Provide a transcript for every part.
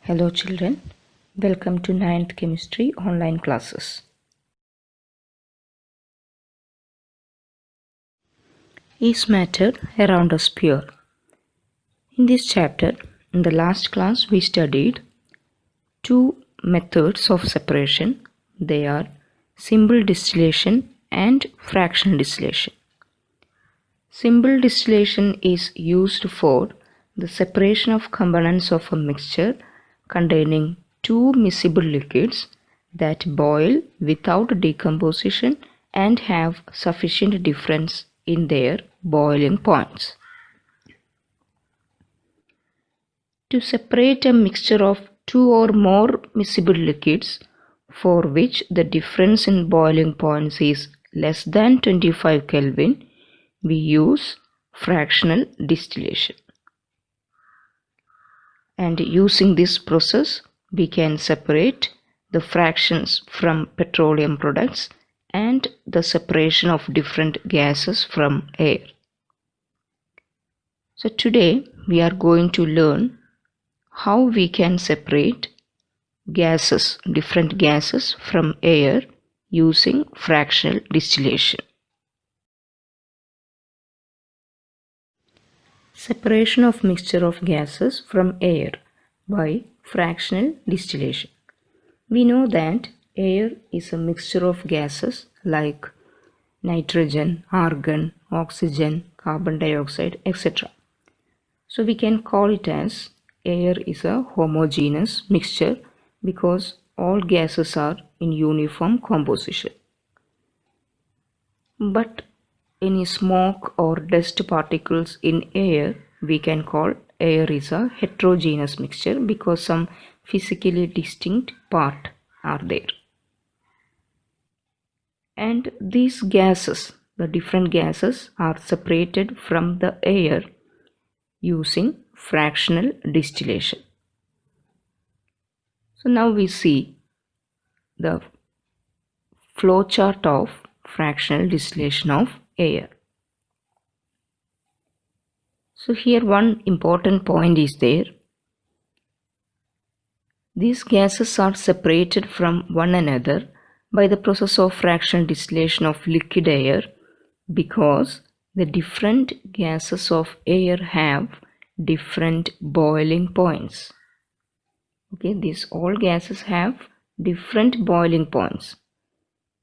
Hello children, welcome to 9th Chemistry online classes. Is matter around us pure? In this chapter, in the last class we studied two methods of separation. They are simple distillation and fractional distillation. Simple distillation is used for the separation of components of a mixture containing two miscible liquids that boil without decomposition and have sufficient difference in their boiling points. To separate a mixture of two or more miscible liquids for which the difference in boiling points is less than 25 Kelvin, we use fractional distillation. And using this process, we can separate the fractions from petroleum products and the separation of different gases from air. So today we are going to learn how we can separate gases, different gases from air using fractional distillation. Separation of mixture of gases from air by fractional distillation. We know that air is a mixture of gases like nitrogen, argon, oxygen, carbon dioxide, etc. So we can call it as air is a homogeneous mixture because all gases are in uniform composition. But any smoke or dust particles in air, we can call air is a heterogeneous mixture because some physically distinct parts are there. And these gases, the different gases, are separated from the air using fractional distillation. So now we see the flow chart of fractional distillation of air. So here one important point is there. These gases are separated from one another by the process of fractional distillation of liquid air because the different gases of air have different boiling points. Okay, these all gases have different boiling points.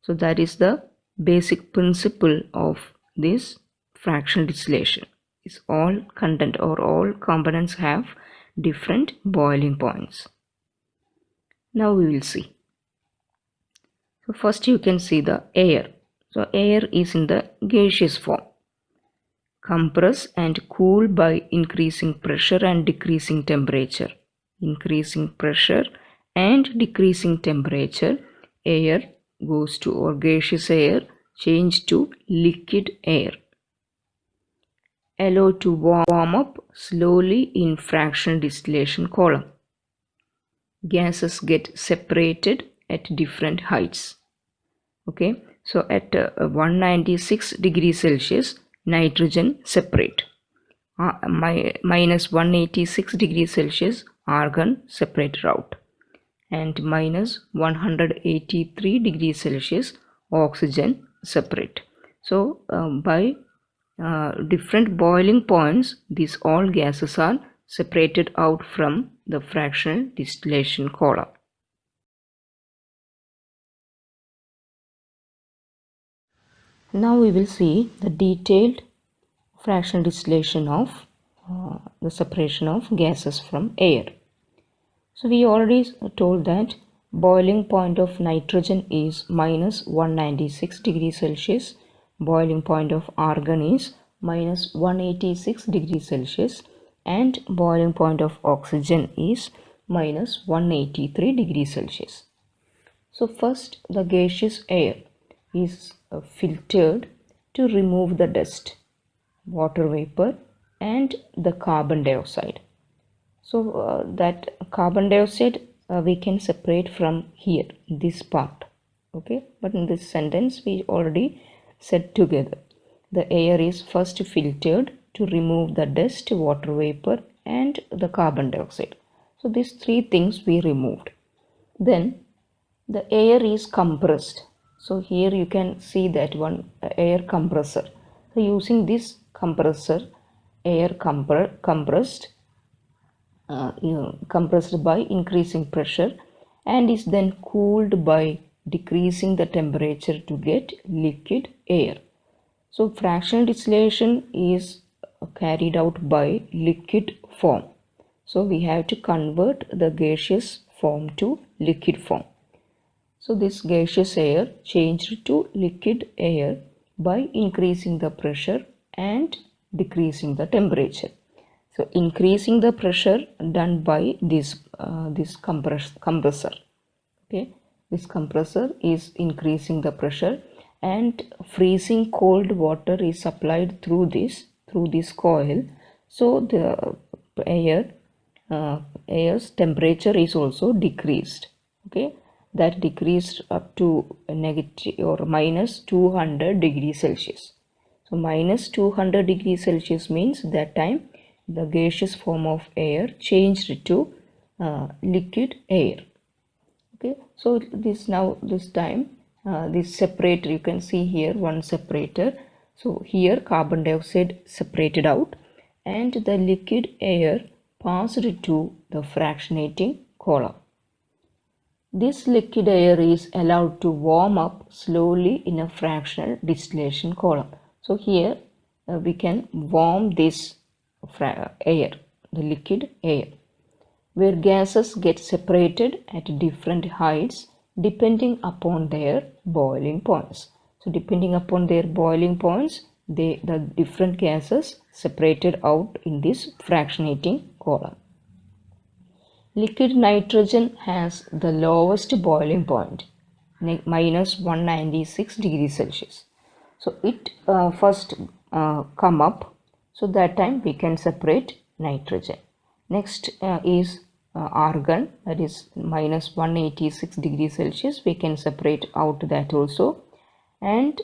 So that is the basic principle of this fractional distillation. Is all content or all components have different boiling points. Now we will see. So first you can see the air. So air is in the gaseous form. Compress and cool by increasing pressure and decreasing temperature. Increasing pressure and decreasing temperature, air goes to, or gaseous air change to liquid air. Allow to warm up slowly in fractional distillation column. Gases get separated at different heights. Okay, so at 196 degrees Celsius, nitrogen separate. Minus 186 degrees Celsius, argon separate out. And minus 183 degrees Celsius, oxygen separate. So by different boiling points, these all gases are separated out from the fractional distillation column. Now we will see the detailed fractional distillation of the separation of gases from air. So we already told that boiling point of nitrogen is minus 196 degrees Celsius. Boiling point of argon is minus 186 degrees Celsius. And boiling point of oxygen is minus 183 degrees Celsius. So first the gaseous air is filtered to remove the dust, water vapor and the carbon dioxide. So that carbon dioxide we can separate from here, this part. Okay, but in this sentence we already said together. The air is first filtered to remove the dust, water vapor and the carbon dioxide. So these three things we removed. Then the air is compressed. So here you can see that one air compressor. So using this compressor, air compressed by increasing pressure and is then cooled by decreasing the temperature to get liquid air. So fractional distillation is carried out by liquid form. So we have to convert the gaseous form to liquid form. So this gaseous air changed to liquid air by increasing the pressure and decreasing the temperature. So increasing the pressure done by this compressor. Okay, this compressor is increasing the pressure, and freezing cold water is supplied through this coil. So the air air's temperature is also decreased. Okay, that decreased up to negative or minus 200 degrees Celsius. So minus 200 degrees Celsius means that time the gaseous form of air changed to liquid air. Okay, so this time this separator, you can see here one separator. So here carbon dioxide separated out and the liquid air passed to the fractionating column. This liquid air is allowed to warm up slowly in a fractional distillation column. So here we can warm this air, the liquid air, where gases get separated at different heights depending upon their boiling points. So depending upon their boiling points, the different gases separated out in this fractionating column. Liquid nitrogen has the lowest boiling point, minus 196 degrees Celsius. So it first come up, so that time we can separate nitrogen. Next is argon, that is minus 186 degrees Celsius. We can separate out that also. And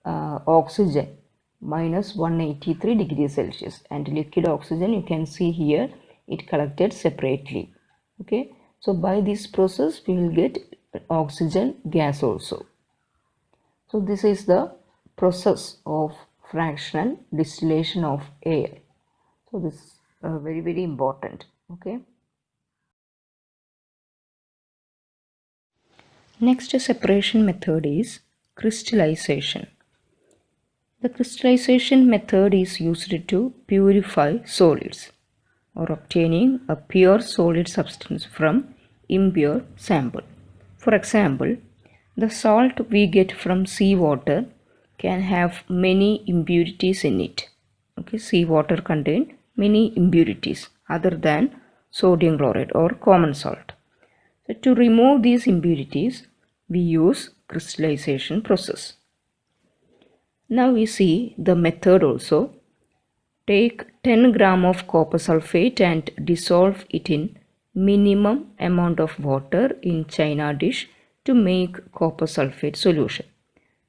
oxygen, minus 183 degrees Celsius. And liquid oxygen, you can see here, it collected separately. Okay, so by this process we will get oxygen gas also. So this is the process of fractional distillation of air. So this is very important. Okay, next separation method is crystallization. The crystallization method is used to purify solids or obtaining a pure solid substance from impure sample. For example, the salt we get from seawater can have many impurities in it. Okay, seawater contain many impurities other than sodium chloride or common salt. So to remove these impurities, we use crystallization process. Now we see the method also. Take 10 gram of copper sulfate and dissolve it in minimum amount of water in china dish to make copper sulfate solution.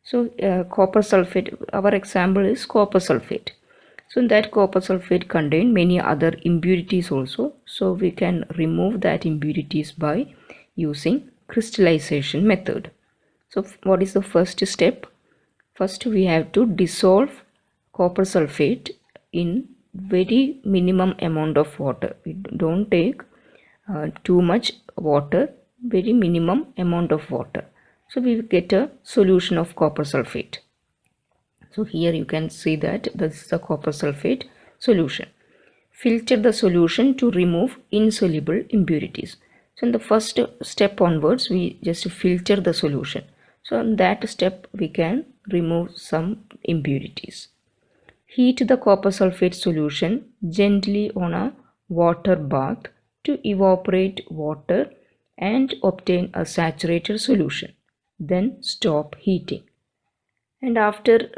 So copper sulfate, our example is copper sulfate. So in that copper sulfate contain many other impurities also. So we can remove that impurities by using crystallization method. So what is the first step? First we have to dissolve copper sulfate in very minimum amount of water. We don't take too much water, very minimum amount of water. So we will get a solution of copper sulfate. So here you can see that this is the copper sulfate solution. Filter the solution to remove insoluble impurities. So in the first step onwards, we just filter the solution. So in that step, we can remove some impurities. Heat the copper sulfate solution gently on a water bath to evaporate water and obtain a saturated solution. Then stop heating. And after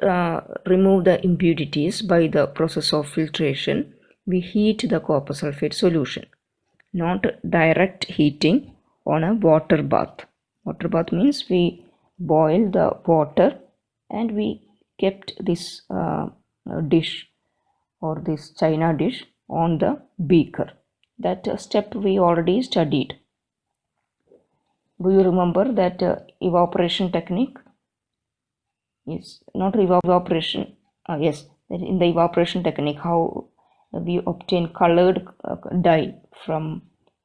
remove the impurities by the process of filtration, we heat the copper sulfate solution. Not direct heating on a water bath. Water bath means we boil the water and we kept this dish or this china dish on the beaker. That step we already studied. Do you remember that evaporation technique? Yes, not evaporation. Yes, in the evaporation technique, how we obtain colored dye from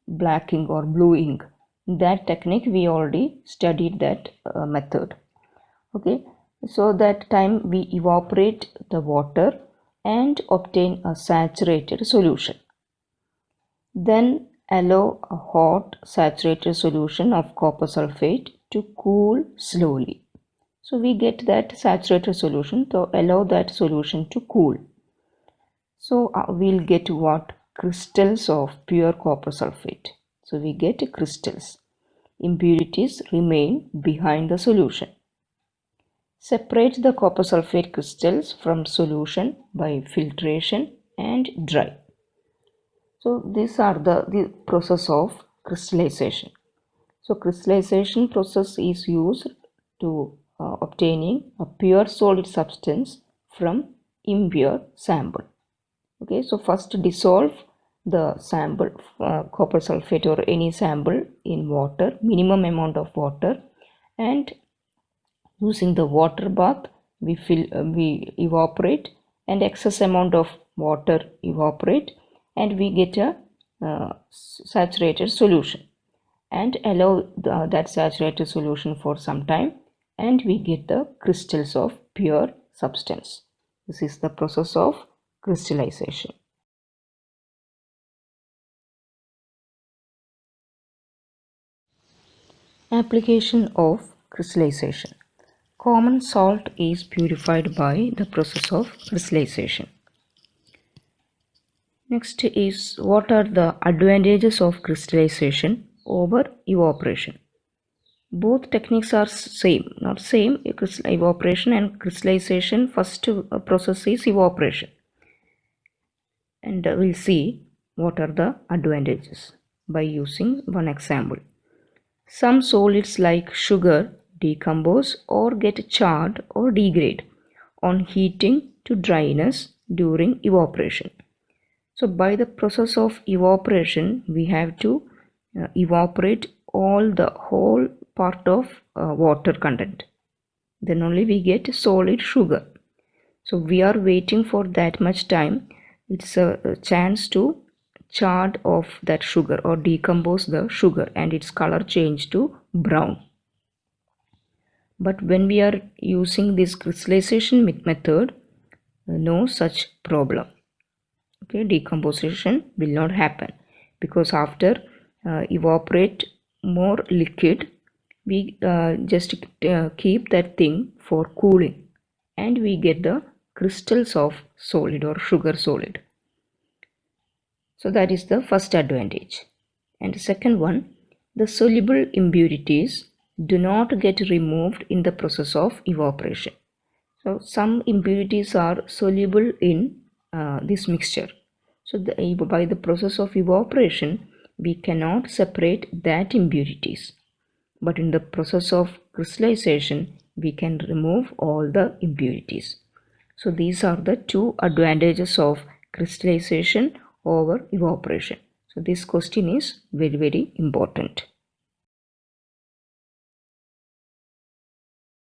black ink or blue ink. That technique we already studied that method. Okay, so that time we evaporate the water and obtain a saturated solution. Then allow a hot saturated solution of copper sulfate to cool slowly. So we get that saturated solution, to allow that solution to cool. So we'll get what? Crystals of pure copper sulfate. So we get crystals. Impurities remain behind the solution. Separate the copper sulfate crystals from solution by filtration and dry. So these are the process of crystallization. So crystallization process is used to obtaining a pure solid substance from impure sample. Okay, so first dissolve the sample copper sulfate or any sample in water, minimum amount of water, and using the water bath we evaporate, and excess amount of water evaporate, and we get a saturated solution, and allow that saturated solution for some time, and we get the crystals of pure substance. This is the process of crystallization. Application of crystallization. Common salt is purified by the process of crystallization. Next is, what are the advantages of crystallization over evaporation? Both techniques are same, not same. Evaporation and crystallization, first process is evaporation, and we'll see what are the advantages by using one example. Some solids like sugar decompose or get charred or degrade on heating to dryness during evaporation. So by the process of evaporation, we have to evaporate all the whole part of water content. Then only we get solid sugar. So we are waiting for that much time. It's a chance to chart off that sugar or decompose the sugar, and its color change to brown. But when we are using this crystallization method, no such problem. Okay, decomposition will not happen, because after evaporate more liquid, we just keep that thing for cooling, and we get the crystals of solid or sugar solid. So that is the first advantage. And the second one, the soluble impurities do not get removed in the process of evaporation. So some impurities are soluble in this mixture. So by the process of evaporation, we cannot separate that impurities. But in the process of crystallization, we can remove all the impurities. So these are the two advantages of crystallization over evaporation. So this question is very, very important.